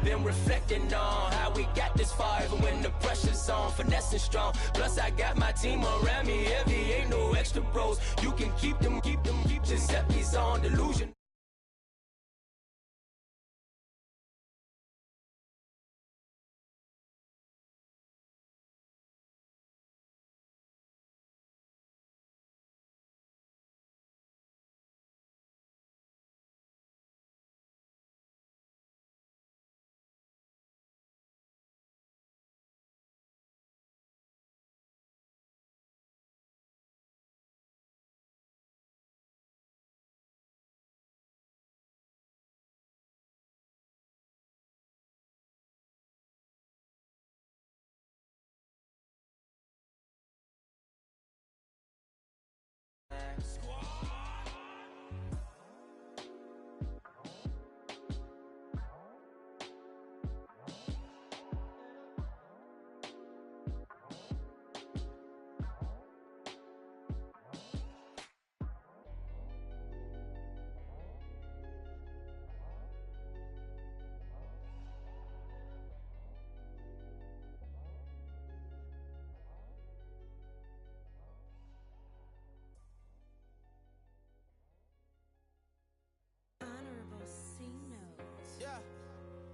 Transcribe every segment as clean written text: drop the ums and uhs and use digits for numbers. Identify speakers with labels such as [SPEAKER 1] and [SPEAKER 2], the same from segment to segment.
[SPEAKER 1] Been reflecting on how we got this far, even when the pressure's on, finessing strong. Plus I got my team around me heavy, ain't no extra bros. You can keep them, Giuseppe's on delusion.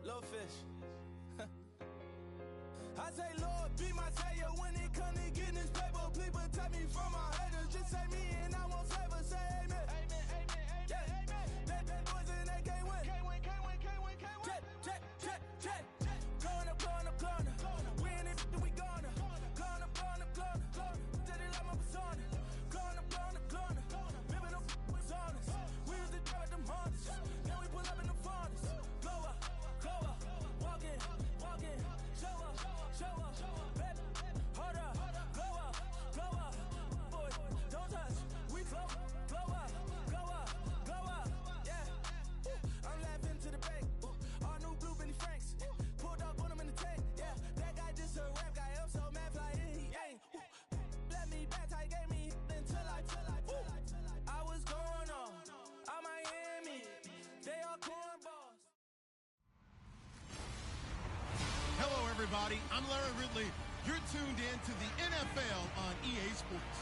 [SPEAKER 2] Little fish. I say, Lord, be my savior when it come to getting this paper. People take me from my haters. Just say me and I won't save us. Say amen. Amen, amen, amen, yeah. Amen. That boys and they can't win. Can't win, can't win, can't win, can't win. Check. Gonna. We in it, we gonna. Gonna. Tell it like my persona. Gonna. Remember them was honest. We was the drug them hunters. Now we pull up in the furnace. Glow up. Walk in. Show up. Baby, hold up. Glow up. Boy, don't touch. We float. Glow up. Yeah. I'm laughing to the bank. All new blue Benny Franks. Pulled up on him in the tank. Yeah. That guy just a rap guy. I'm so mad fly he ain't. Let me back tight, gave me until I was going on. I'm Miami. They are cornballs.
[SPEAKER 3] Hello, everybody. I'm Larry Ridley. You're tuned in to the NFL on EA Sports.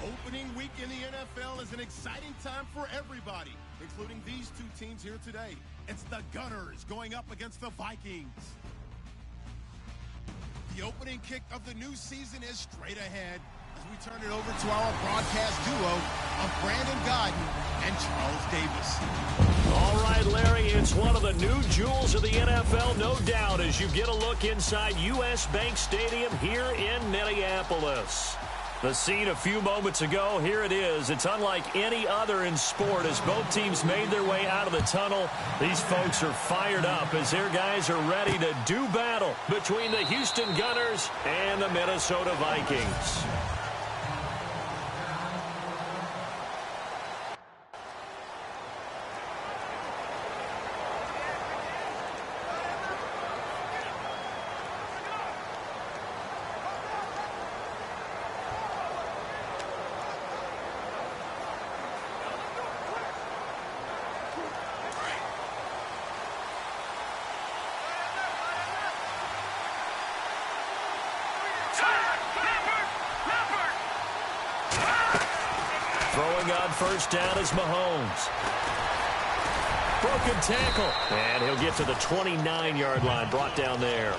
[SPEAKER 3] Opening week in the NFL is an exciting time for everybody, including these two teams here today. It's the Gunners going up against the Vikings. The opening kick of the new season is straight ahead as we turn it over to our broadcast duo of Brandon Godden and Charles Davis.
[SPEAKER 4] All right, Larry, it's one of the new jewels of the NFL, no doubt, as you get a look inside U.S. Bank Stadium here in Minneapolis. The scene a few moments ago, here it is. It's unlike any other in sport as both teams made their way out of the tunnel. These folks are fired up as their guys are ready to do battle between the Houston Gunners and the Minnesota Vikings. Throwing on first down is Mahomes. Broken tackle. And he'll get to the 29-yard line, brought down there.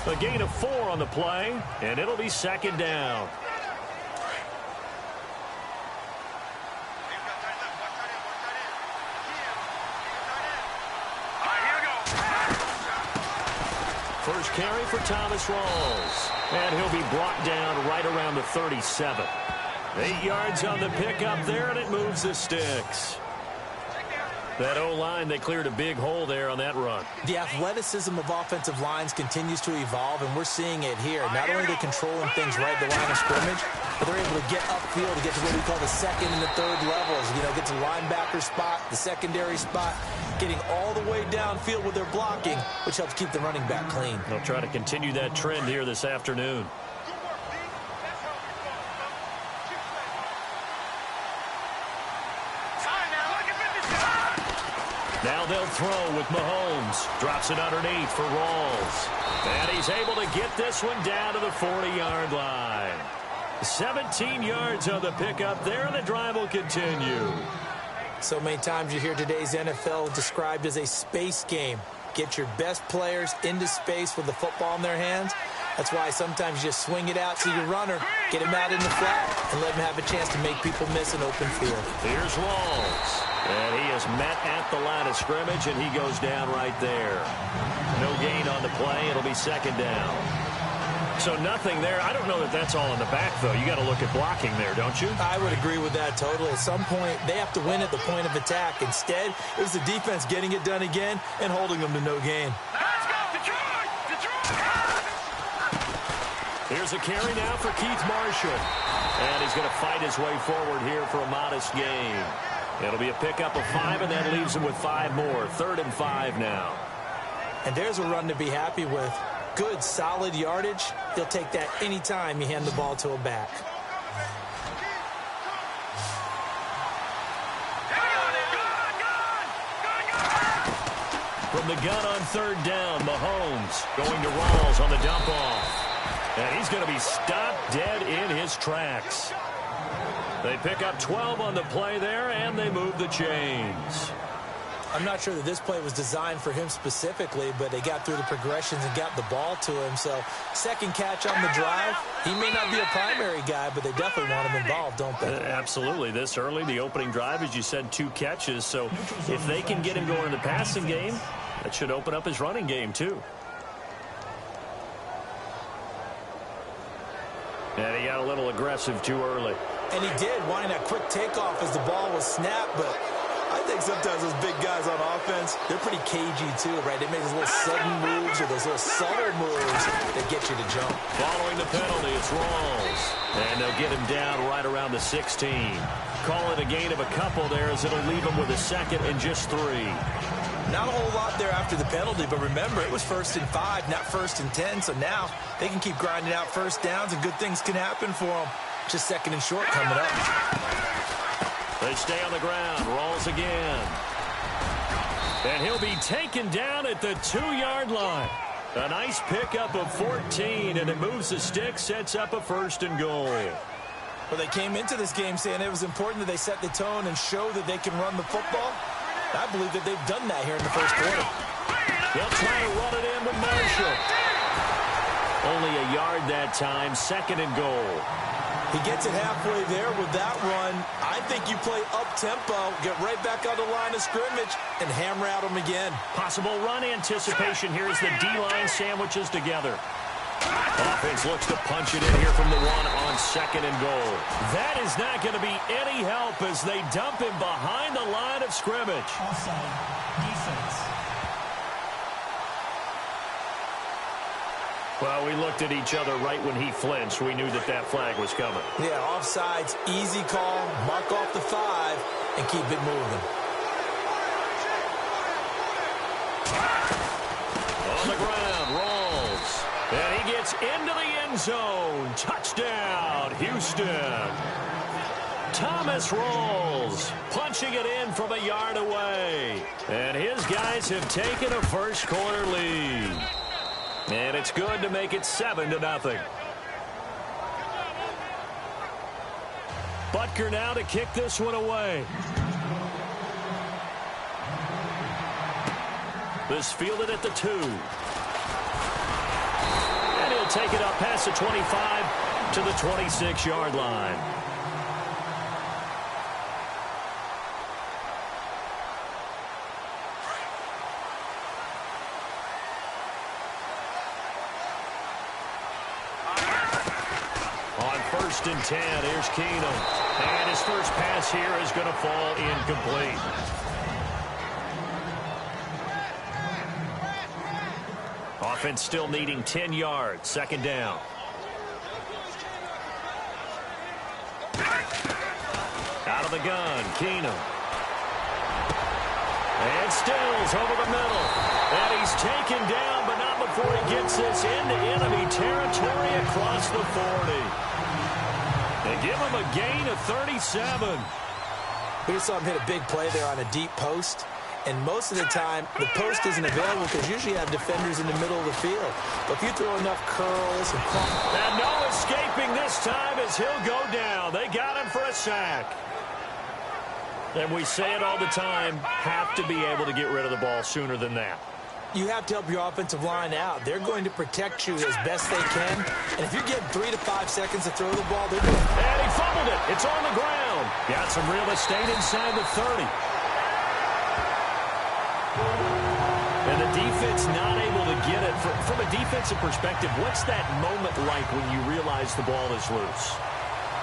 [SPEAKER 4] A gain of 4 on the play, and it'll be second down. First carry for Thomas Rawls. And he'll be brought down right around the 37. 8 yards on the pickup there, and it moves the sticks. That O-line, they cleared a big hole there on that run.
[SPEAKER 5] The athleticism of offensive lines continues to evolve, and we're seeing it here. Not only are they controlling things right at the line of scrimmage, but they're able to get upfield to get to what we call the second and the third levels. You know, get to linebacker spot, the secondary spot, getting all the way downfield with their blocking, which helps keep the running back clean.
[SPEAKER 4] They'll try to continue that trend here this afternoon. Now they'll throw with Mahomes. Drops it underneath for Rawls. And he's able to get this one down to the 40-yard line. 17 yards on the pickup there, and the drive will continue.
[SPEAKER 5] So many times you hear today's NFL described as a space game. Get your best players into space with the football in their hands. That's why sometimes you just swing it out to your runner, get him out in the flat, and let him have a chance to make people miss an open field.
[SPEAKER 4] Here's Rawls. And he is met at the line of scrimmage, and he goes down right there. No gain on the play. It'll be second down. So nothing there. I don't know that that's all in the back, though. You got to look at blocking there, don't you?
[SPEAKER 5] I would agree with that totally. At some point, they have to win at the point of attack. Instead, it was the defense getting it done again and holding them to no gain.
[SPEAKER 2] Let's go, Detroit! Detroit!
[SPEAKER 4] Here's a carry now for Keith Marshall. And he's going to fight his way forward here for a modest gain. It'll be a pickup of 5, and that leaves him with 5 more. 3rd and 5 now.
[SPEAKER 5] And there's a run to be happy with. Good, solid yardage. He'll take that any time you hand the ball to a back.
[SPEAKER 4] From the gun on 3rd down, Mahomes going to Rawls on the dump off. And he's going to be stopped dead in his tracks. They pick up 12 on the play there, and they move the chains.
[SPEAKER 5] I'm not sure that this play was designed for him specifically, but they got through the progressions and got the ball to him. So, second catch on the drive. He may not be a primary guy, but they definitely want him involved, don't they?
[SPEAKER 4] Absolutely. This early, the opening drive, as you said, 2 catches. So, if they can get him going in the passing game, that should open up his running game, too. And he got a little aggressive too early.
[SPEAKER 5] And he did, wanting that quick takeoff as the ball was snapped, but I think sometimes those big guys on offense, they're pretty cagey too, right? They make those little sudden moves or those little subtle moves that get you to jump.
[SPEAKER 4] Following the penalty, it's Rawls. And they'll get him down right around the 16. Call it a gain of a couple there as it'll leave him with a 2nd and just 3.
[SPEAKER 5] Not a whole lot there after the penalty, but remember, it was 1st and 5, not 1st and 10, so now they can keep grinding out first downs and good things can happen for them. Just 2nd and short coming up.
[SPEAKER 4] They stay on the ground. Rawls again. And he'll be taken down at the 2-yard line. A nice pickup of 14, and it moves the stick, sets up a 1st and goal.
[SPEAKER 5] Well, they came into this game saying it was important that they set the tone and show that they can run the football. I believe that they've done that here in the first quarter.
[SPEAKER 4] They'll try to run it in with Marshall. Only a yard that time, 2nd and goal.
[SPEAKER 5] He gets it halfway there with that run. I think you play up-tempo, get right back on the line of scrimmage, and hammer at him again.
[SPEAKER 4] Possible run anticipation here as the D-line sandwiches together. Offense looks to punch it in here from the 1 on 2nd and goal. That is not going to be any help as they dump him behind the line of scrimmage.
[SPEAKER 6] Offside, defense.
[SPEAKER 4] Well, we looked at each other right when he flinched. We knew that that flag was coming.
[SPEAKER 5] Yeah, offsides, easy call, mark off the 5, and keep it moving.
[SPEAKER 4] On the ground, Rawls. And he gets into the end zone. Touchdown, Houston. Thomas Rawls punching it in from a yard away. And his guys have taken a first quarter lead. And it's good to make it 7-0. Butker now to kick this one away. This fielded at the 2. And he'll take it up past the 25 to the 26-yard line. On 1st and 10, here's Keenum. And his first pass here is going to fall incomplete. Offense still needing 10 yards. 2nd down. Out of the gun, Keenum. And Stills over the middle. And he's taken down, but not before he gets this into enemy territory across the 40. They give him a gain of 37.
[SPEAKER 5] We just saw him hit a big play there on a deep post. and most of the time, the post isn't available because usually you have defenders in the middle of the field. But if you throw enough curls
[SPEAKER 4] and no escaping this time as he'll go down. They got him for a sack. And we say it all the time, have to be able to get rid of the ball sooner than that.
[SPEAKER 5] You have to help your offensive line out. They're going to protect you as best they can. And if you're getting 3 to 5 seconds to throw the ball, they're doing it.
[SPEAKER 4] And he fumbled it. It's on the ground. Got some real estate inside the 30. And the defense not able to get it. From a defensive perspective, what's that moment like when you realize the ball is loose?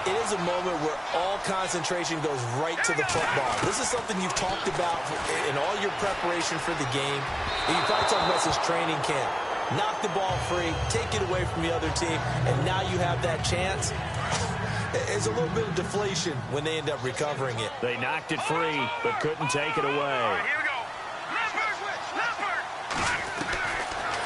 [SPEAKER 5] It is a moment where all concentration goes right to the football. This is something you've talked about in all your preparation for the game. And you probably talked about since training camp. Knock the ball free, take it away from the other team, and now you have that chance. It's a little bit of deflation when they end up recovering it.
[SPEAKER 4] They knocked it free, but couldn't take it away.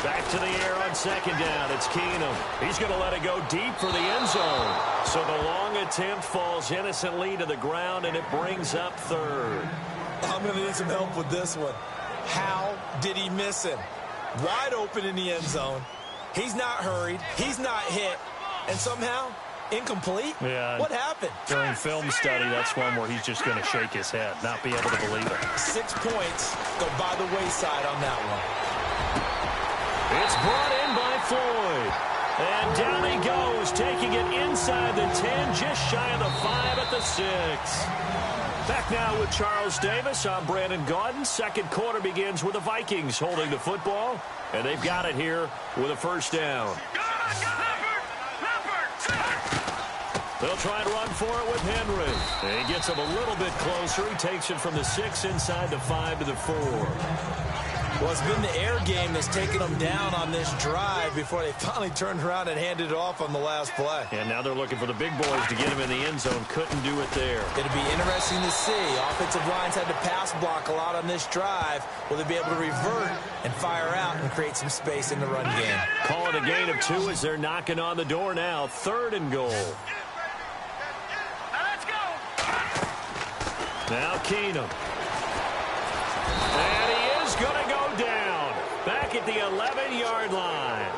[SPEAKER 4] Back to the air on second down. It's Keenum. He's going to let it go deep for the end zone. So the long attempt falls innocently to the ground, and it brings up third.
[SPEAKER 5] I'm going to need some help with this one. How did he miss him? Wide open in the end zone. He's not hurried. He's not hit. And somehow, incomplete?
[SPEAKER 4] Yeah.
[SPEAKER 5] What happened?
[SPEAKER 4] During film study, that's one where he's just going to shake his head, not be able to believe it.
[SPEAKER 5] 6 points go by the wayside on that one.
[SPEAKER 4] It's brought in by Floyd. And down he goes, taking it inside the 10, just shy of the 5 at the 6. Back now with Charles Davis. I'm Brandon Gaudin. Second quarter begins with the Vikings holding the football. And they've got it here with a first down. They'll try and run for it with Henry. He gets him a little bit closer. He takes it from the 6 inside the 5 to the 4.
[SPEAKER 5] Well, it's been the air game that's taken them down on this drive before they finally turned around and handed it off on the last play.
[SPEAKER 4] And now they're looking for the big boys to get him in the end zone. Couldn't do it there.
[SPEAKER 5] It'll be interesting to see. Offensive lines had to pass block a lot on this drive. Will they be able to revert and fire out and create some space in the run game?
[SPEAKER 4] Call it a gain of 2 as they're knocking on the door now. 3rd and goal. Now Keenum. And he is going to go down. Back at the 11-yard line.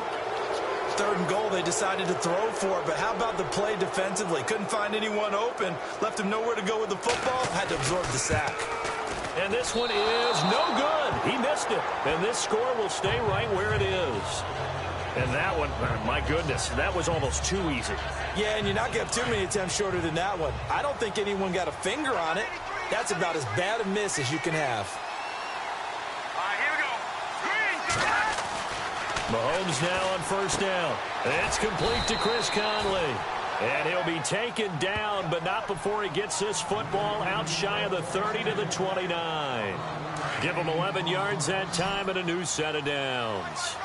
[SPEAKER 5] 3rd and goal, they decided to throw for it, but how about the play defensively? Couldn't find anyone open. Left him nowhere to go with the football. Had to absorb the sack.
[SPEAKER 4] And this one is no good. He missed it. And this score will stay right where it is. And that one, my goodness, that was almost too easy.
[SPEAKER 5] Yeah, and you're not going to have too many attempts shorter than that one. I don't think anyone got a finger on it. That's about as bad a miss as you can have.
[SPEAKER 2] All right, here we go. Green.
[SPEAKER 4] Mahomes now on first down. It's complete to Chris Conley. And he'll be taken down, but not before he gets this football out shy of the 30 to the 29. Give him 11 yards that time and a new set of downs.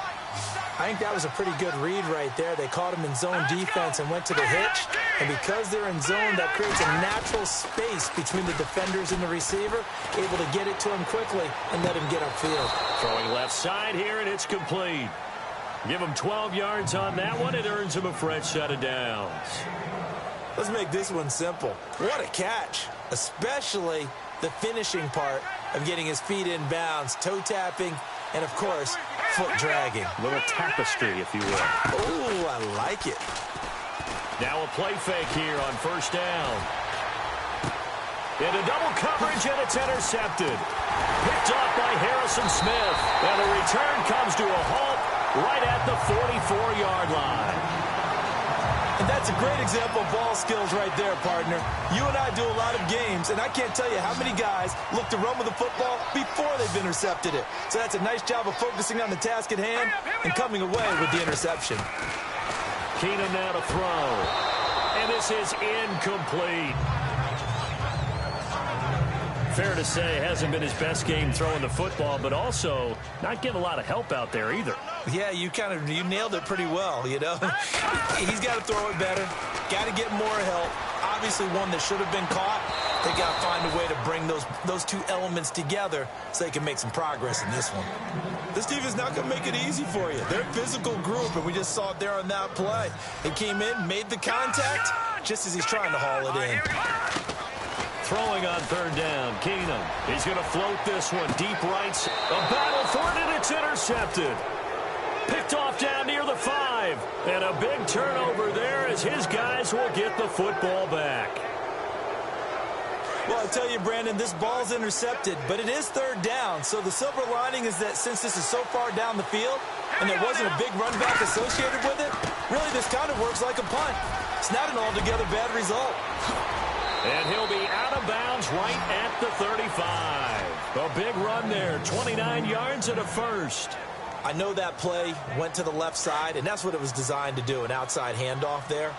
[SPEAKER 5] I think that was a pretty good read right there. They caught him in zone defense and went to the hitch. And because they're in zone, that creates a natural space between the defenders and the receiver, able to get it to him quickly and let him get upfield.
[SPEAKER 4] Throwing left side here, and it's complete. Give him 12 yards on that one. It earns him a fresh set of downs.
[SPEAKER 5] Let's make this one simple. What a catch, especially the finishing part of getting his feet in bounds, toe tapping, and, of course, foot dragging.
[SPEAKER 4] A little tapestry, if you will.
[SPEAKER 5] Oh, I like it.
[SPEAKER 4] Now a play fake here on first down. Into double coverage, and it's intercepted. Picked off by Harrison Smith. And the return comes to a halt right at the 44-yard line.
[SPEAKER 5] And that's a great example of ball skills right there, partner. You and I do a lot of games, and I can't tell you how many guys look to run with the football before they've intercepted it. So that's a nice job of focusing on the task at hand and coming away with the interception.
[SPEAKER 4] Keenum now to throw. And this is incomplete. Fair to say, hasn't been his best game throwing the football, but also not getting a lot of help out there either.
[SPEAKER 5] Yeah, you nailed it pretty well, you know. He's got to throw it better, got to get more help. Obviously one that should have been caught. They got to find a way to bring those two elements together so they can make some progress in this one. This team is not going to make it easy for you. They're a physical group, and we just saw it there on that play. He came in, made the contact, just as he's trying to haul it in.
[SPEAKER 4] Throwing on third down, Keenum. He's going to float this one. Deep right. A battle for it, and it's intercepted. Picked off down near the 5. And a big turnover there as his guys will get the football back.
[SPEAKER 5] Well, I tell you, Brandon, this ball's intercepted, but it is third down. So the silver lining is that since this is so far down the field and there wasn't a big run back associated with it, really this kind of works like a punt. It's not an altogether bad result.
[SPEAKER 4] And he'll be out of bounds right at the 35. A big run there, 29 yards and a first.
[SPEAKER 5] I know that play went to the left side, and that's what it was designed to do, an outside handoff there.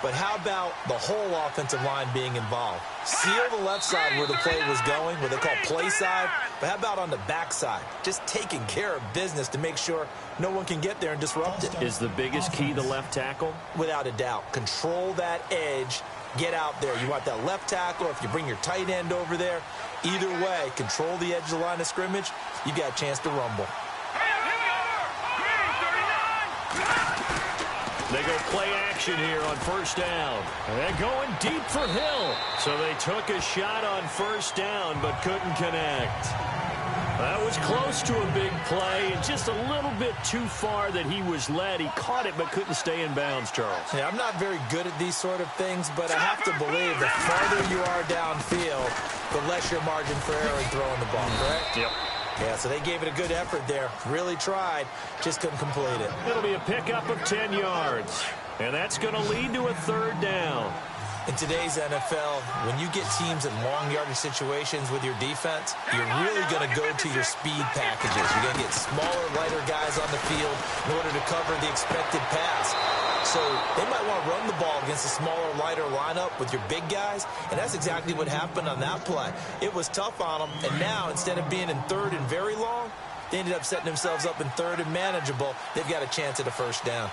[SPEAKER 5] But how about the whole offensive line being involved? Seal the left side where the play was going, what they call play side. But how about on the back side? Just taking care of business to make sure no one can get there and disrupt it.
[SPEAKER 4] Is the biggest key the left tackle?
[SPEAKER 5] Without a doubt. Control that edge. Get out there. You want that left tackle, or if you bring your tight end over there, either way, control the edge of the line of scrimmage, you got a chance to rumble.
[SPEAKER 4] They go play action here on first down. And going deep for Hill. So they took a shot on first down but couldn't connect. That was close to a big play. Just a little bit too far that he was led. He caught it but couldn't stay in bounds, Charles.
[SPEAKER 5] Yeah, I'm not very good at these sort of things, but I have to believe the farther you are downfield, the less your margin for error in throwing the ball, correct?
[SPEAKER 4] Yep.
[SPEAKER 5] Yeah, so they gave it a good effort there. Really tried, just couldn't complete it.
[SPEAKER 4] It'll be a pickup of 10 yards. And that's going to lead to a third down.
[SPEAKER 5] In today's NFL, when you get teams in long yardage situations with your defense, you're really going to go to your speed packages. You're going to get smaller, lighter guys on the field in order to cover the expected pass. So they might want to run the ball against a smaller, lighter lineup with your big guys, and that's exactly what happened on that play. It was tough on them, and now instead of being in third and very long, they ended up setting themselves up in third and manageable. They've got a chance at a first down.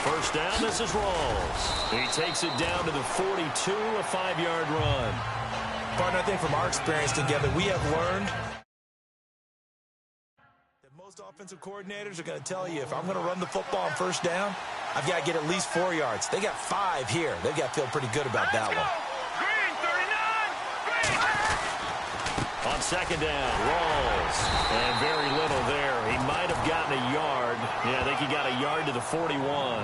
[SPEAKER 4] First down, this is Rawls. He takes it down to the 42, a 5-yard run.
[SPEAKER 5] Partner, I think from our experience together, we have learned that most offensive coordinators are going to tell you, if I'm going to run the football on first down, I've got to get at least 4 yards. They got 5 here. They've got to feel pretty good about that one.
[SPEAKER 4] On second down, Rawls. And very little there. He might have gotten a yard. Yeah, I think he got a yard to the 41.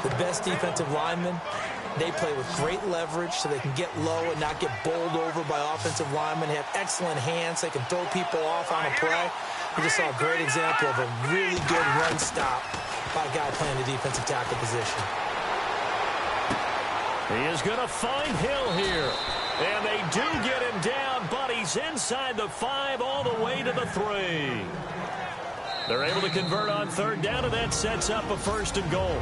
[SPEAKER 5] The best defensive linemen, they play with great leverage so they can get low and not get bowled over by offensive linemen. They have excellent hands. They can throw people off on a play. We just saw a great example of a really good run stop by a guy playing the defensive tackle position.
[SPEAKER 4] He is going to find Hill here. And they do get him down, but he's inside the 5 all the way to the 3. They're able to convert on third down, and that sets up a first and goal.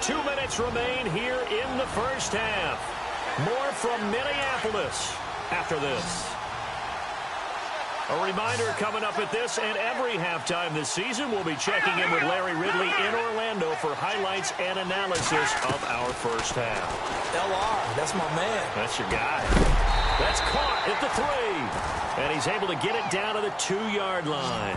[SPEAKER 4] 2 minutes remain here in the first half. More from Minneapolis after this. A reminder coming up at this and every halftime this season, we'll be checking in with Larry Ridley in Orlando for highlights and analysis of our first half.
[SPEAKER 5] LR, that's my man.
[SPEAKER 4] That's your guy. That's caught at the 3. And he's able to get it down to the 2-yard line.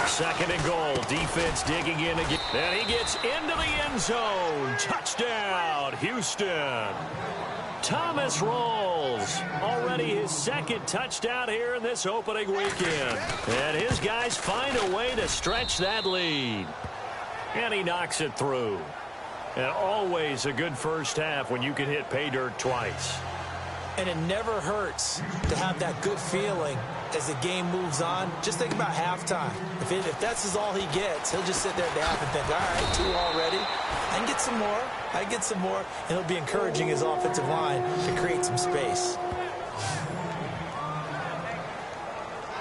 [SPEAKER 4] Second and goal. Defense digging in again. And he gets into the end zone. Touchdown, Houston. Thomas Rawls. Already his second touchdown here in this opening weekend. And his guys find a way to stretch that lead. And he knocks it through. And always a good first half when you can hit pay dirt twice.
[SPEAKER 5] And it never hurts to have that good feeling as the game moves on. Just think about halftime. If that's all he gets, he'll just sit there at the half and think, all right, 2 already. I can get some more. I can get some more. And he'll be encouraging his offensive line to create some space.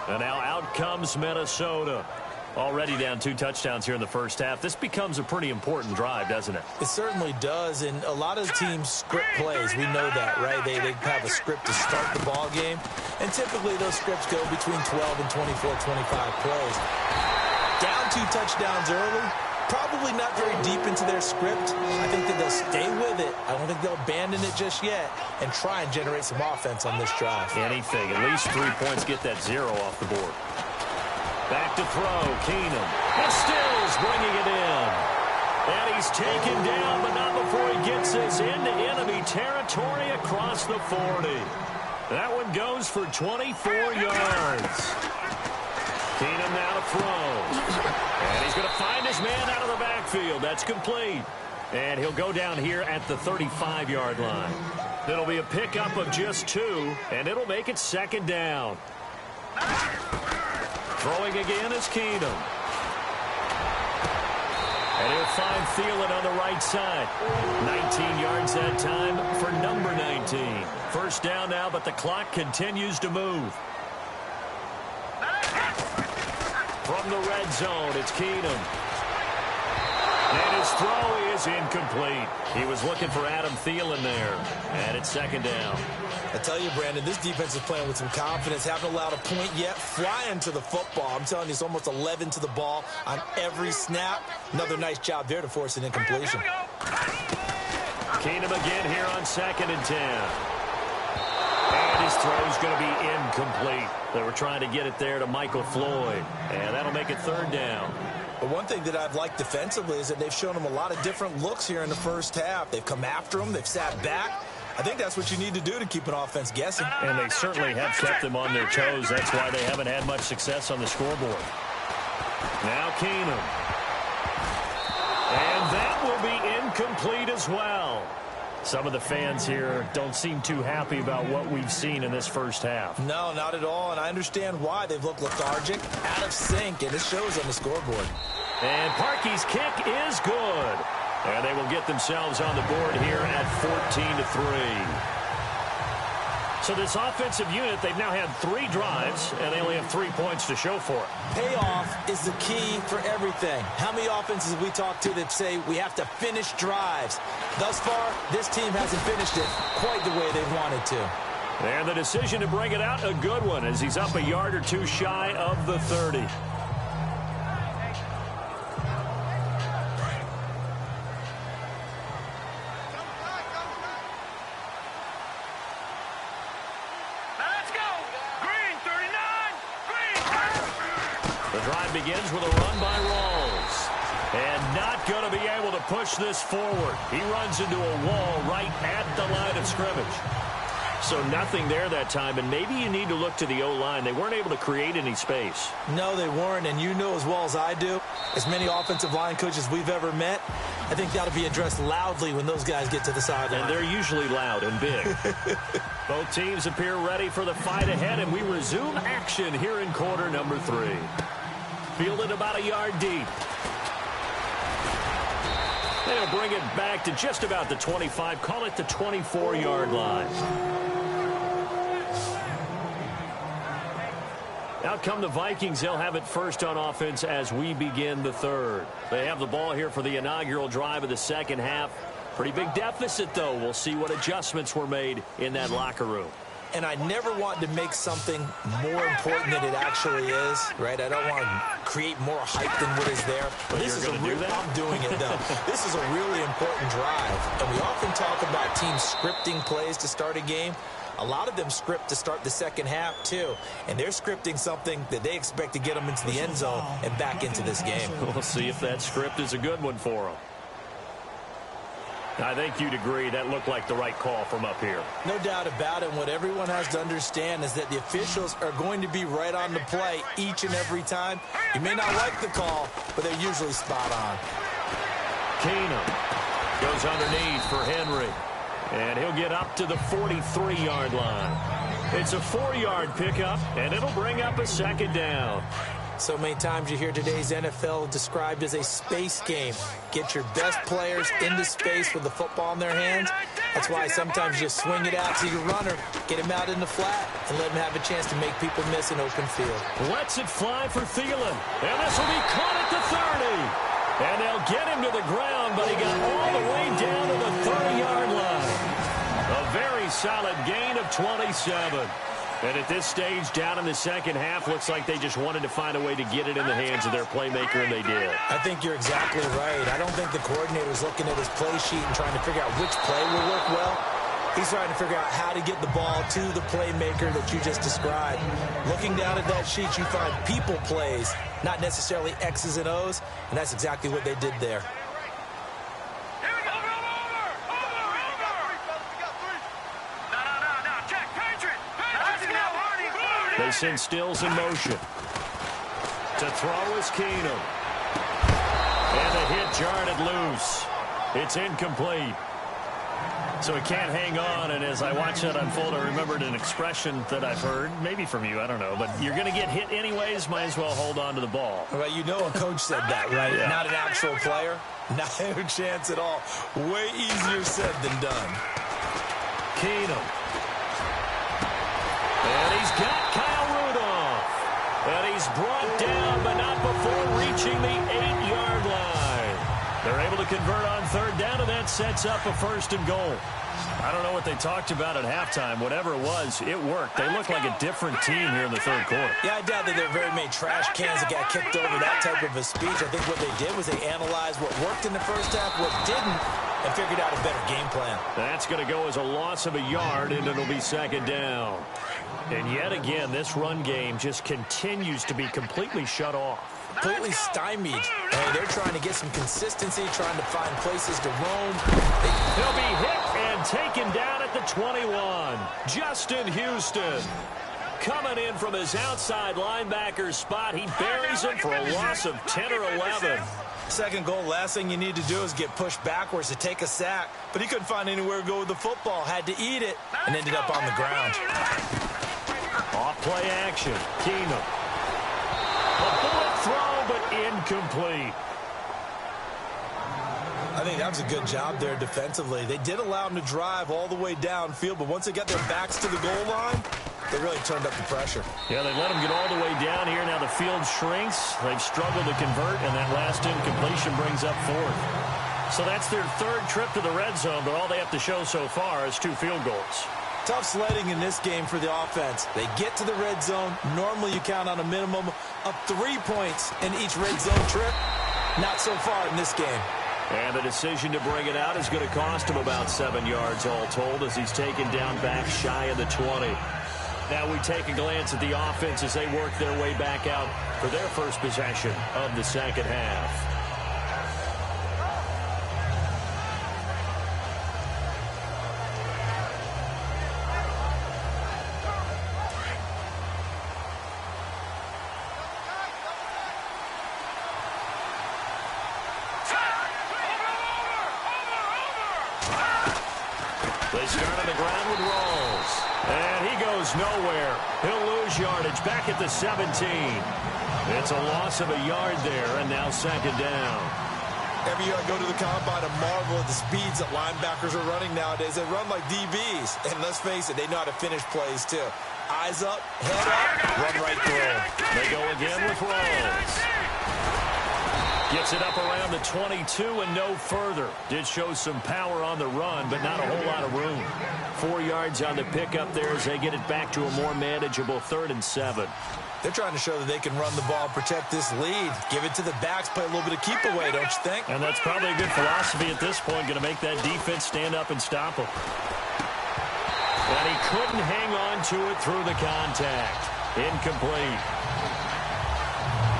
[SPEAKER 4] And now out comes Minnesota. Already down 2 touchdowns here in the first half. This becomes a pretty important drive, doesn't it?
[SPEAKER 5] It certainly does, and a lot of teams script plays. We know that, right? They have a script to start the ball game, and typically those scripts go between 12 and 24, 25 plays. Down 2 touchdowns early, Probably not very deep into their script. I think that they'll stay with it. I don't think they'll abandon it just yet and try and generate some offense on this drive.
[SPEAKER 4] Anything. At least 3 points. Get that 0 off the board. Back to throw. Keenum. And Stills bringing it in. And he's taken down, but not before he gets us into enemy territory across the 40. That one goes for 24 yards. Keenum now to throw. And he's going to find his man out of the backfield. That's complete. And he'll go down here at the 35-yard line. It'll be a pickup of just 2, and it'll make it 2nd down. Throwing again is Keenum. And he'll find Thielen on the right side. 19 yards that time for number 19. First down now, but the clock continues to move. From the red zone, it's Keenum. And his throw is incomplete. He was looking for Adam Thielen there. And it's 2nd down.
[SPEAKER 5] I tell you, Brandon, this defense is playing with some confidence. Haven't allowed a point yet. Flying to the football. I'm telling you, it's almost 11 to the ball on every snap. Another nice job there to force an incompletion.
[SPEAKER 4] Keenum again here on 2nd and 10. And his throw's going to be incomplete. They were trying to get it there to Michael Floyd. And that'll make it 3rd down.
[SPEAKER 5] But one thing that I've liked defensively is that they've shown them a lot of different looks here in the first half. They've come after them. They've sat back. I think that's what you need to do to keep an offense guessing.
[SPEAKER 4] And they certainly have kept them on their toes. That's why they haven't had much success on the scoreboard. Now Keenum. And that will be incomplete as well. Some of the fans here don't seem too happy about what we've seen in this first half.
[SPEAKER 5] No, not at all, and I understand why. They've looked lethargic, out of sync, and it shows on the scoreboard.
[SPEAKER 4] And Parkey's kick is good. And they will get themselves on the board here at 14-3. So this offensive unit, they've now had 3 drives, and they only have 3 points to show for it.
[SPEAKER 5] Payoff is the key for everything. How many offenses have we talked to that say we have to finish drives? Thus far, this team hasn't finished it quite the way they wanted to.
[SPEAKER 4] And the decision to bring it out, a good one, as he's up a yard or 2 shy of the 30. Begins with a run by Rawls. And not going to be able to push this forward. He runs into a wall right at the line of scrimmage. So nothing there that time, and maybe you need to look to the O-line. They weren't able to create any space.
[SPEAKER 5] No, they weren't, and you know as well as I do, as many offensive line coaches we've ever met, I think that'll be addressed loudly when those guys get to the sideline.
[SPEAKER 4] And they're usually loud and big. Both teams appear ready for the fight ahead, and we resume action here in quarter number 3. Fielded about a yard deep. They'll bring it back to just about the 25. Call it the 24-yard line. Out come the Vikings. They'll have it first on offense as we begin the 3rd. They have the ball here for the inaugural drive of the 2nd half. Pretty big deficit, though. We'll see what adjustments were made in that locker room.
[SPEAKER 5] And I never want to make something more important than it actually is, right? I don't want to create more hype than what is there. But this is a real, I'm doing it, though. This is a really important drive. And we often talk about teams scripting plays to start a game. A lot of them script to start the 2nd half, too. And they're scripting something that they expect to get them into the end zone and back into this game.
[SPEAKER 4] We'll see if that script is a good one for them. I think you'd agree that looked like the right call from up here.
[SPEAKER 5] No doubt about it. What everyone has to understand is that the officials are going to be right on the play each and every time. You may not like the call, but they're usually spot on.
[SPEAKER 4] Keenum goes underneath for Henry. And he'll get up to the 43-yard line. It's a 4-yard pickup, and it'll bring up a 2nd down.
[SPEAKER 5] So many times you hear today's NFL described as a space game. Get your best players into space with the football in their hands. That's why sometimes you swing it out to your runner, get him out in the flat, and let him have a chance to make people miss an open field.
[SPEAKER 4] Lets it fly for Thielen. And this will be caught at the 30. And they'll get him to the ground, but he got all the way down to the 30-yard line. A very solid gain of 27. And at this stage, down in the second half, looks like they just wanted to find a way to get it in the hands of their playmaker, and they did.
[SPEAKER 5] I think you're exactly right. I don't think the coordinator's looking at his play sheet and trying to figure out which play will work well. He's trying to figure out how to get the ball to the playmaker that you just described. Looking down at that sheet, you find people plays, not necessarily X's and O's, and that's exactly what they did there.
[SPEAKER 4] They send Stills in motion. To throw is Keenum. And the hit jarred loose. It's incomplete. So he can't hang on, and as I watch that unfold, I remembered an expression that I've heard, maybe from you, I don't know, but you're going to get hit anyways, might as well hold on to the ball.
[SPEAKER 5] Well, you know a coach said that, right? Yeah. Not an actual player. Not a chance at all. Way easier said than done.
[SPEAKER 4] Keenum. And he's got Kyle Rudolph. And he's brought down, but not before reaching the 8-yard line. They're able to convert on third down, and that sets up a 1st and goal. I don't know what they talked about at halftime. Whatever it was, it worked. They look like a different team here in the third quarter.
[SPEAKER 5] Yeah, I doubt that there are very many trash cans that got kicked over that type of a speech. I think what they did was they analyzed what worked in the first half, what didn't, and figured out a better game plan.
[SPEAKER 4] That's going to go as a loss of a yard, and it'll be 2nd down. And yet again, this run game just continues to be completely shut off.
[SPEAKER 5] Completely stymied. They're trying to get some consistency, trying to find places to roam.
[SPEAKER 4] He'll be hit and taken down at the 21. Justin Houston coming in from his outside linebacker spot. He buries him for a loss of 10 or 11.
[SPEAKER 5] 2nd goal, last thing you need to do is get pushed backwards to take a sack. But he couldn't find anywhere to go with the football. Had to eat it and ended up on the ground.
[SPEAKER 4] Off play action. Keenum. A bullet throw, but incomplete.
[SPEAKER 5] I think that was a good job there defensively. They did allow them to drive all the way downfield, but once they got their backs to the goal line, they really turned up the pressure.
[SPEAKER 4] Yeah, they let them get all the way down here. Now the field shrinks. They've struggled to convert, and that last incompletion brings up 4th. So that's their 3rd trip to the red zone, but all they have to show so far is 2 field goals.
[SPEAKER 5] Tough sledding in this game for the offense. They get to the red zone. Normally you count on a minimum of 3 points in each red zone trip. Not so far in this game.
[SPEAKER 4] And the decision to bring it out is going to cost him about 7 yards all told as he's taken down back shy of the 20. Now we take a glance at the offense as they work their way back out for their first possession of the second half. They start on the ground with Rawls. And he goes nowhere. He'll lose yardage back at the 17. It's a loss of a yard there, and now 2nd down.
[SPEAKER 5] Every year I go to the combine and marvel at the speeds that linebackers are running nowadays. They run like DBs. And let's face it, they know how to finish plays too. Eyes up, head up, run right through.
[SPEAKER 4] They go again with Rawls. Gets it up around the 22 and no further. Did show some power on the run, but not a whole lot of room. 4 yards on the pickup there as they get it back to a more manageable 3rd and 7.
[SPEAKER 5] They're trying to show that they can run the ball and protect this lead. Give it to the backs, play a little bit of keep away, don't you think?
[SPEAKER 4] And that's probably a good philosophy at this point, going to make that defense stand up and stop them. And he couldn't hang on to it through the contact. Incomplete.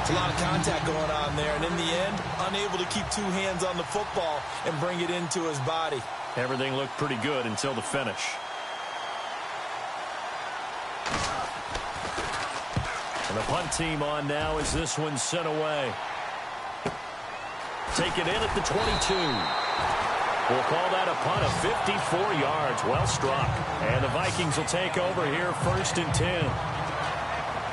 [SPEAKER 5] A lot of contact going on there, and in the end, unable to keep 2 hands on the football and bring it into his body.
[SPEAKER 4] Everything looked pretty good until the finish. And the punt team on now as this one's sent away. Take it in at the 22. We'll call that a punt of 54 yards. Well struck. And the Vikings will take over here 1st and 10.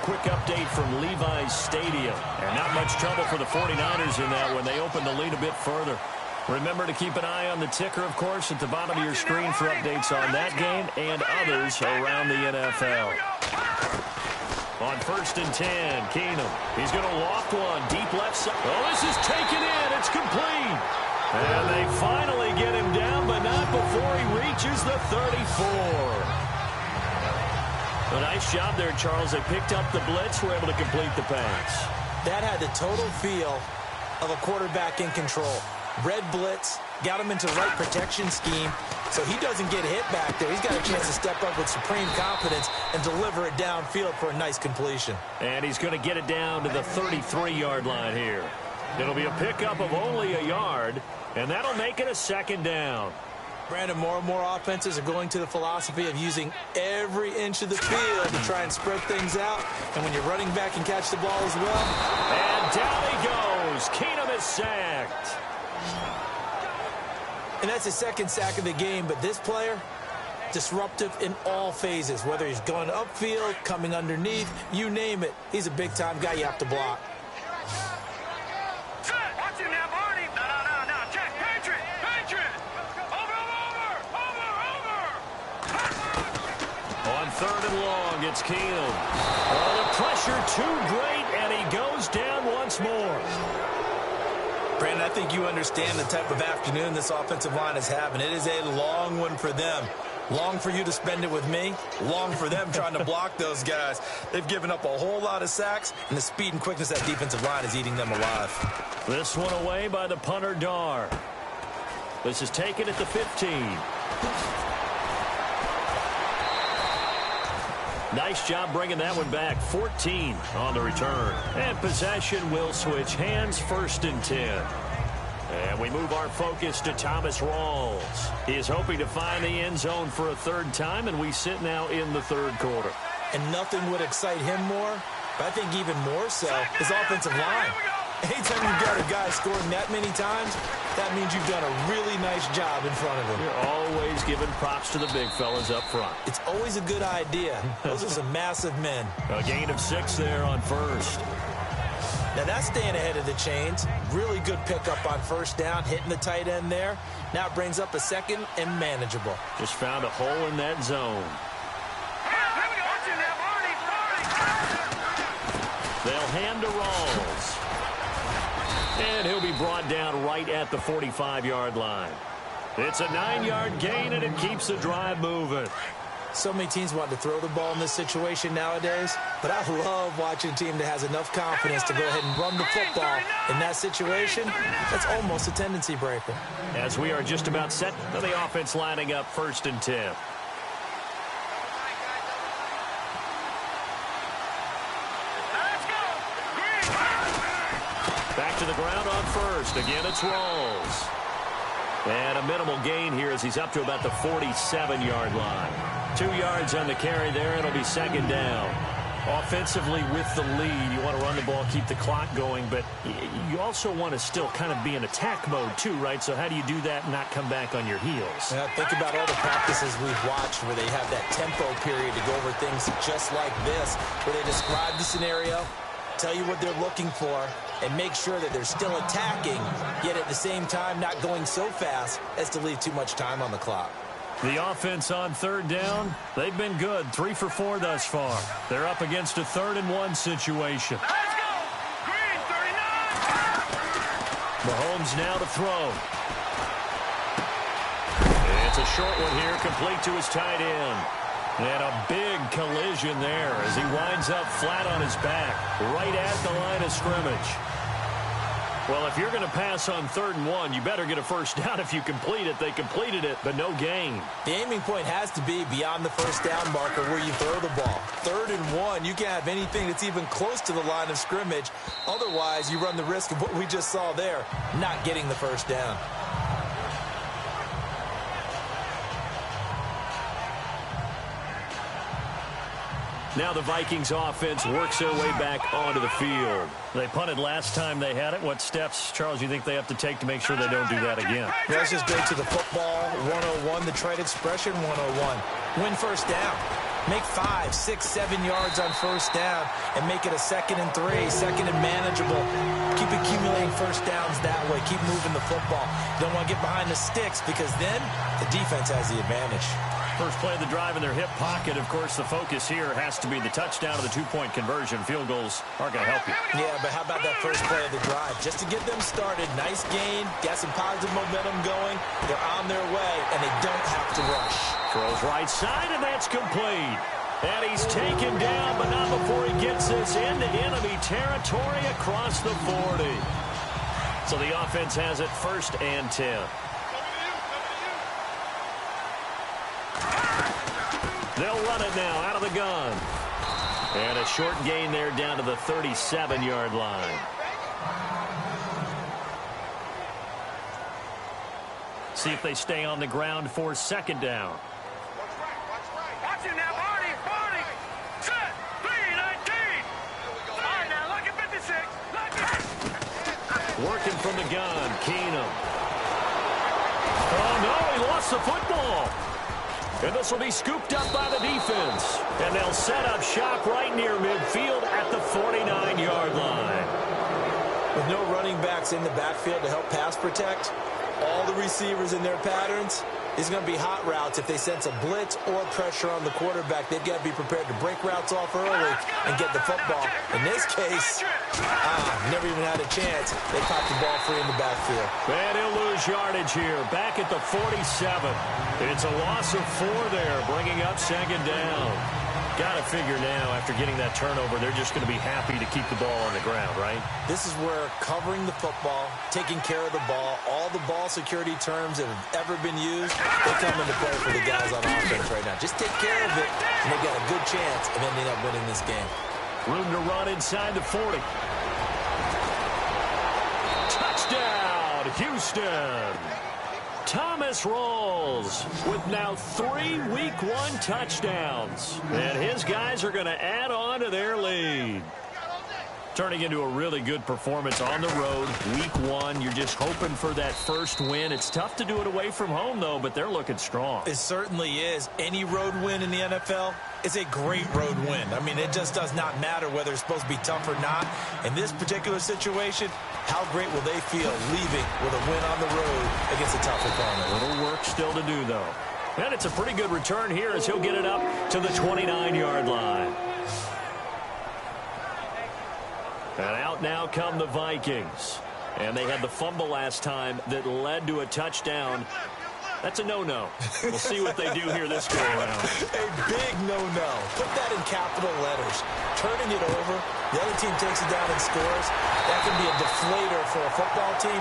[SPEAKER 4] Quick update from Levi's Stadium. And not much trouble for the 49ers in that when they open the lead a bit further. Remember to keep an eye on the ticker, of course, at the bottom of your screen for updates on that game and others around the NFL. On 1st and 10, Keenum. He's going to loft one deep left side. Oh, this is taken in. It's complete. And they finally get him down, but not before he reaches the 34. A nice job there, Charles. They picked up the blitz, were able to complete the pass.
[SPEAKER 5] That had the total feel of a quarterback in control. Red blitz, got him into right protection scheme, so he doesn't get hit back there. He's got a chance to step up with supreme confidence and deliver it downfield for a nice completion.
[SPEAKER 4] And he's going to get it down to the 33-yard line here. It'll be a pickup of only a yard, and that'll make it a second down.
[SPEAKER 5] Brandon, more and more offenses are going to the philosophy of using every inch of the field to try and spread things out. And when you're running back and catch the ball as well.
[SPEAKER 4] And down he goes. Keenum is sacked.
[SPEAKER 5] And that's his second sack of the game, but this player, disruptive in all phases, whether he's going upfield, coming underneath, you name it. He's a big-time guy you have to block.
[SPEAKER 2] Watch him now, Barney. No. Check. Patriot. Over.
[SPEAKER 4] On third and long, it's Keenum. Oh, the pressure too great, and he goes down once more.
[SPEAKER 5] Brandon, I think you understand the type of afternoon this offensive line is having. It is a long one for them. Long for you to spend it with me. Long for them trying to block those guys. They've given up a whole lot of sacks, and the speed and quickness of that defensive line is eating them alive.
[SPEAKER 4] This one away by the punter, Dar. This is taken at the 15. Nice job bringing that one back. 14 on the return. And possession will switch hands, 1st and 10. And we move our focus to Thomas Rawls. He is hoping to find the end zone for a third time, and we sit now in the third quarter.
[SPEAKER 5] And nothing would excite him more, but I think even more so, his offensive line. Anytime you've got a guy scoring that many times, that means you've done a really nice job in front of him.
[SPEAKER 4] You're always giving props to the big fellas up front.
[SPEAKER 5] It's always a good idea. Those are some massive men.
[SPEAKER 4] A gain of 6 there on first.
[SPEAKER 5] Now that's staying ahead of the chains. Really good pickup on first down, hitting the tight end there. Now it brings up a second and manageable.
[SPEAKER 4] Just found a hole in that zone. They'll hand to Rawls. And he'll be brought down right at the 45-yard line. It's a 9-yard gain, and it keeps the drive moving.
[SPEAKER 5] So many teams want to throw the ball in this situation nowadays, but I love watching a team that has enough confidence to go ahead and run the football in that situation. That's almost a tendency breaker.
[SPEAKER 4] As we are just about set for the offense lining up 1st and 10. Back to the ground on first. Again, it's Rawls. And a minimal gain here as he's up to about the 47-yard line. 2 yards on the carry there. It'll be second down. Offensively with the lead, you want to run the ball, keep the clock going, but you also want to still kind of be in attack mode too, right? So how do you do that and not come back on your heels?
[SPEAKER 5] Yeah, think about all the practices we've watched where they have that tempo period to go over things just like this, where they describe the scenario, tell you what they're looking for, and make sure that they're still attacking, yet at the same time not going so fast as to leave too much time on the clock.
[SPEAKER 4] The offense on third down, they've been good. 3 for 4 thus far. They're up against a 3rd and 1 situation.
[SPEAKER 2] Let's go! Green, 39!
[SPEAKER 4] Mahomes now to throw. It's a short one here, complete to his tight end. And a big collision there as he winds up flat on his back, right at the line of scrimmage. Well, if you're going to pass on 3rd and 1, you better get a first down if you complete it. They completed it, but no gain.
[SPEAKER 5] The aiming point has to be beyond the first down marker where you throw the ball. 3rd and 1, you can't have anything that's even close to the line of scrimmage. Otherwise, you run the risk of what we just saw there, not getting the first down.
[SPEAKER 4] Now the Vikings offense works their way back onto the field. They punted last time they had it. What steps, Charles, you think they have to take to make sure they don't do that again?
[SPEAKER 5] Yeah, let's just go to the football 101, the trite expression 101. Win first down. Make 5, 6, 7 yards on first down and make it a 2nd and 3, 2nd and manageable. Keep accumulating first downs that way. Keep moving the football. Don't want to get behind the sticks because then the defense has the advantage.
[SPEAKER 4] First play of the drive in their hip pocket. Of course, the focus here has to be the touchdown of the 2-point conversion. Field goals aren't going to help you.
[SPEAKER 5] Yeah, but how about that first play of the drive? Just to get them started, nice gain, got some positive momentum going. They're on their way, and they don't have to rush.
[SPEAKER 4] Throws right side, and that's complete. And he's taken down, but not before he gets this into enemy territory across the 40. So the offense has it 1st and 10. They'll run it now out of the gun. And a short gain there down to the 37-yard line. See if they stay on the ground for 2nd down.
[SPEAKER 2] Watch it now, Barney. Set. 3-19. All right, now, look at 56.
[SPEAKER 4] Working from the gun, Keenum. Oh, no, he lost the football. And this will be scooped up by the defense. And they'll set up shop right near midfield at the 49-yard line.
[SPEAKER 5] With no running backs in the backfield to help pass protect, all the receivers in their patterns, it's going to be hot routes. If they sense a blitz or pressure on the quarterback, they've got to be prepared to break routes off early and get the football. In this case, never even had a chance. They popped the ball free in the backfield.
[SPEAKER 4] And he'll lose yardage here, back at the 47. It's a loss of 4 there, bringing up 2nd down. Got to figure now, after getting that turnover, they're just going to be happy to keep the ball on the ground, right?
[SPEAKER 5] This is where covering the football, taking care of the ball, all the ball security terms that have ever been used, they come into play for the guys on offense right now. Just take care of it, and they've got a good chance of ending up winning this game.
[SPEAKER 4] Room to run inside the 40. Touchdown, Houston. Thomas rolls with now 3 Week 1 touchdowns. And his guys are going to add on to their lead. Turning into a really good performance on the road. Week 1, you're just hoping for that first win. It's tough to do it away from home, though, but they're looking strong.
[SPEAKER 5] It certainly is. Any road win in the NFL is a great road win. I mean, it just does not matter whether it's supposed to be tough or not. In this particular situation, how great will they feel leaving with a win on the road against a tough opponent?
[SPEAKER 4] A little work still to do, though. And it's a pretty good return here as he'll get it up to the 29-yard line. And out now come the Vikings. And they had the fumble last time that led to a touchdown. That's a no-no. We'll see what they do here this go around.
[SPEAKER 5] A big no-no. Put that in capital letters. Turning it over, the other team takes it down and scores. That can be a deflator for a football team.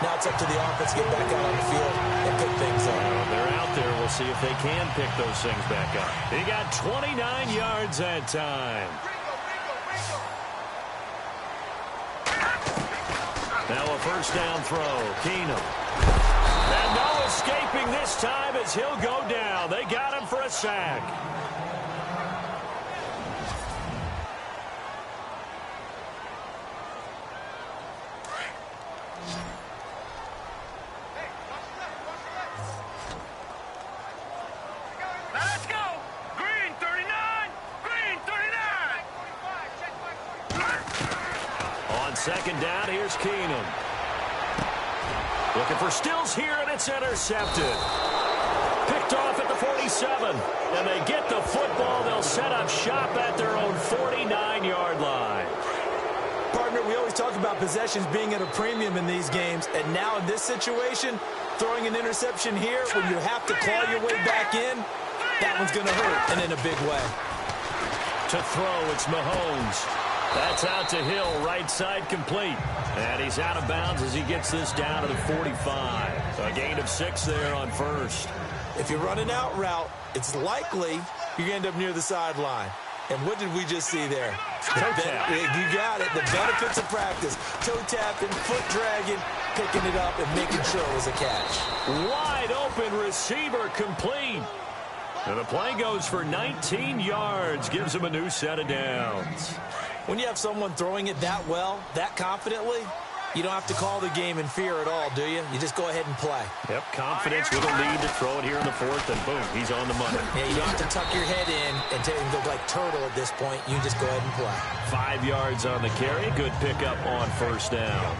[SPEAKER 5] Now it's up to the offense to get back out on the field and pick things up.
[SPEAKER 4] Well, they're out there. We'll see if they can pick those things back up. He got 29 yards that time. Now a 1st down throw. Keenum. And no escaping this time as he'll go down. They got him for a sack.
[SPEAKER 2] Let's go. Green 39. Green 39.
[SPEAKER 4] On 2nd down, here's Keenum. Looking for Stills here, and it's intercepted. Picked off at the 47. And they get the football. They'll set up shop at their own 49-yard line.
[SPEAKER 5] Partner, we always talk about possessions being at a premium in these games. And now in this situation, throwing an interception here when you have to claw your way back in, that one's going to hurt, and in a big way.
[SPEAKER 4] To throw, it's Mahomes. That's out to Hill, right side complete. And he's out of bounds as he gets this down to the 45. A gain of 6 there on 1st.
[SPEAKER 5] If you run an out route, it's likely you're going to end up near the sideline. And what did we just see there?
[SPEAKER 4] Toe tap.
[SPEAKER 5] You got it. The benefits of practice. Toe tapping, foot dragging, picking it up, and making sure it was a catch.
[SPEAKER 4] Wide open receiver complete. And the play goes for 19 yards. Gives him a new set of downs.
[SPEAKER 5] When you have someone throwing it that well, that confidently, you don't have to call the game in fear at all, do you? You just go ahead and play.
[SPEAKER 4] Yep, confidence with a lead to throw it here in the 4th, and boom, he's on the money.
[SPEAKER 5] Yeah, you don't have to tuck your head in and look like turtle at this point. You just go ahead and play.
[SPEAKER 4] 5 yards on the carry. Good pickup on 1st down.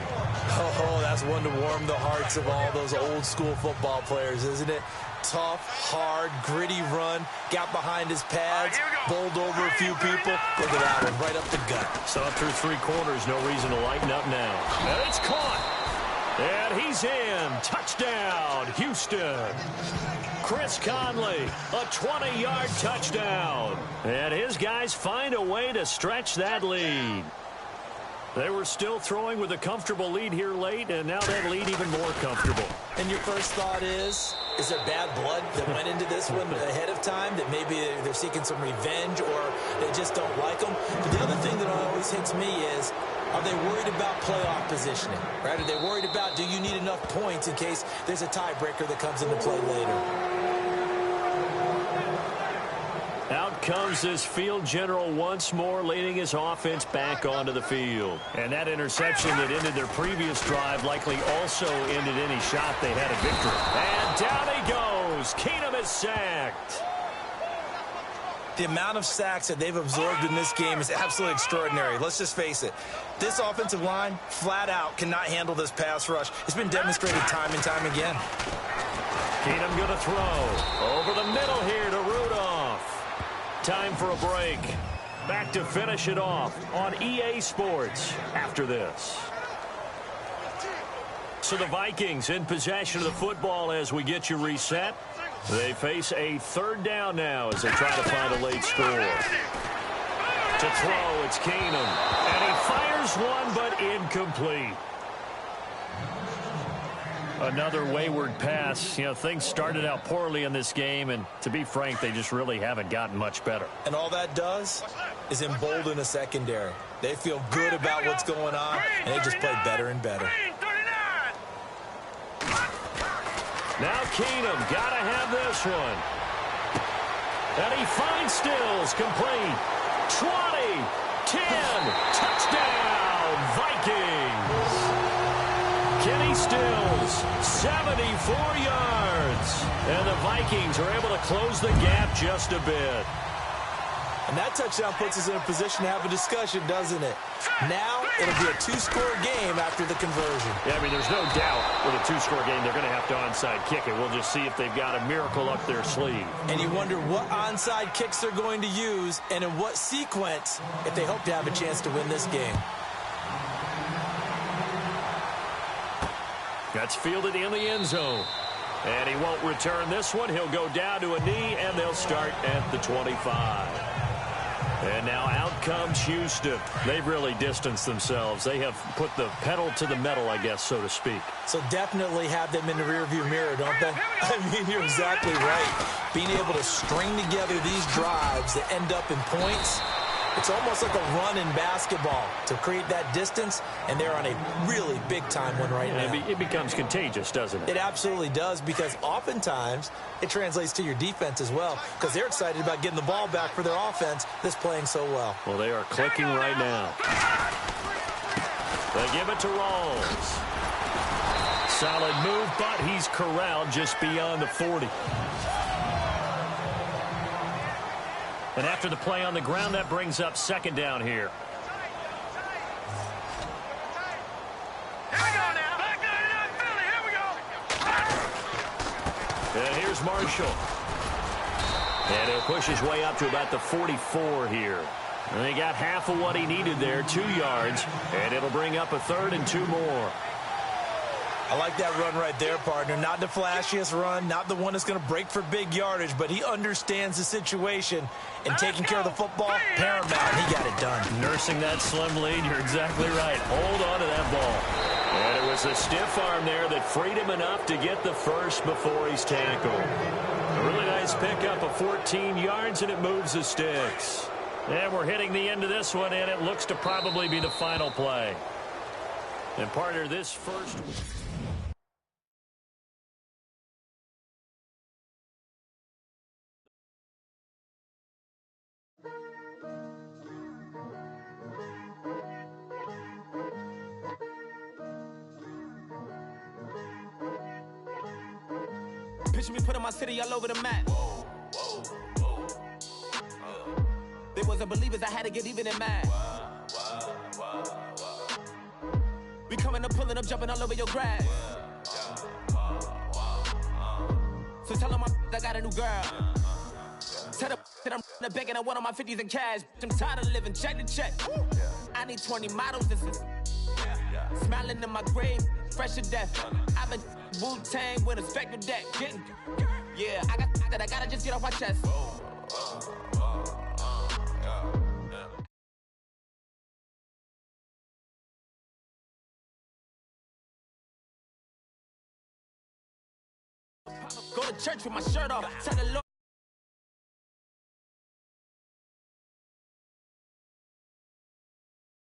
[SPEAKER 5] Oh, that's one to warm the hearts of all those old school football players, isn't it? Tough, hard, gritty run. Got behind his pads, bowled over a few people. Look at that one, right up the gut.
[SPEAKER 4] Saw through 3 quarters. No reason to lighten up now. And it's caught. And he's in. Touchdown, Houston. Chris Conley, a 20-yard touchdown. And his guys find a way to stretch that lead. They were still throwing with a comfortable lead here late, and now that lead even more comfortable.
[SPEAKER 5] And your first thought is there bad blood that went into this one ahead of time, that maybe they're seeking some revenge or they just don't like them? But the other thing that always hits me is, are they worried about playoff positioning? Right? Are they worried about, do you need enough points in case there's a tiebreaker that comes into play later?
[SPEAKER 4] Out comes this field general once more, leading his offense back onto the field. And that interception that ended their previous drive likely also ended any shot they had at victory. And down he goes. Keenum is sacked.
[SPEAKER 5] The amount of sacks that they've absorbed in this game is absolutely extraordinary. Let's just face it. This offensive line, flat out, cannot handle this pass rush. It's been demonstrated time and time again.
[SPEAKER 4] Keenum going to throw. Over the middle here to Rudolph. Time for a break. Back to finish it off on EA Sports after this. So the Vikings in possession of the football as we get you reset. They face a third down now as they try to find a late score. To throw, it's Keenum. And he fires one, but incomplete. Another wayward pass. You know, things started out poorly in this game, and to be frank, they just really haven't gotten much better.
[SPEAKER 5] And all that does is embolden a secondary. They feel good about what's going on, and they just play better and better.
[SPEAKER 4] Now Keenum, gotta have this one. And he finds Stills, complete. 20, 10, touchdown, Vikings. Kenny Stills, 74 yards. And the Vikings are able to close the gap just a bit.
[SPEAKER 5] And that touchdown puts us in a position to have a discussion, doesn't it? Now it'll be a two-score game after the conversion.
[SPEAKER 4] Yeah, I mean, there's no doubt with a two-score game they're going to have to onside kick it. We'll just see if they've got a miracle up their sleeve.
[SPEAKER 5] And you wonder what onside kicks they're going to use and in what sequence if they hope to have a chance to win this game.
[SPEAKER 4] That's fielded in the end zone. And he won't return this one. He'll go down to a knee, and they'll start at the 25. And now out comes Houston. They've really distanced themselves. They have put the pedal to the metal, I guess, so to speak.
[SPEAKER 5] So definitely have them in the rearview mirror, don't they? I mean, you're exactly right. Being able to string together these drives that end up in points, it's almost like a run in basketball to create that distance, and they're on a really big-time one right now.
[SPEAKER 4] It becomes contagious, doesn't it?
[SPEAKER 5] It absolutely does, because oftentimes it translates to your defense as well, because they're excited about getting the ball back for their offense that's playing so well.
[SPEAKER 4] Well, they are clicking right now. They give it to Rawls. Solid move, but he's corralled just beyond the 40. And after the play on the ground, that brings up second down here. And here's Marshall. And he'll push his way up to about the 44 here. And he got half of what he needed there, 2 yards. And it'll bring up a third and 2 more.
[SPEAKER 5] I like that run right there, partner. Not the flashiest run, not the one that's going to break for big yardage, but he understands the situation, and taking care of the football, paramount. He got it done.
[SPEAKER 4] Nursing that slim lead, you're exactly right. Hold on to that ball. And it was a stiff arm there that freed him enough to get the first before he's tackled. A really nice pickup of 14 yards, and it moves the sticks. And we're hitting the end of this one, and it looks to probably be the final play. And partner, this first...
[SPEAKER 2] Picture me putting my city all over the map. They wasn't believers, I had to get even in mad. We coming up, pulling up, jumping all over your grass. So tell them I got a new girl. Tell them that I'm the back and I want on my 50s in cash. I'm tired of living check to check. I need 20 models, this is smiling in my grave.
[SPEAKER 1] fresh to death. I've been Wu-Tang with a spectral deck. Getting, yeah, I gotta just get off my chest. Go to church with my shirt off. Tell the Lord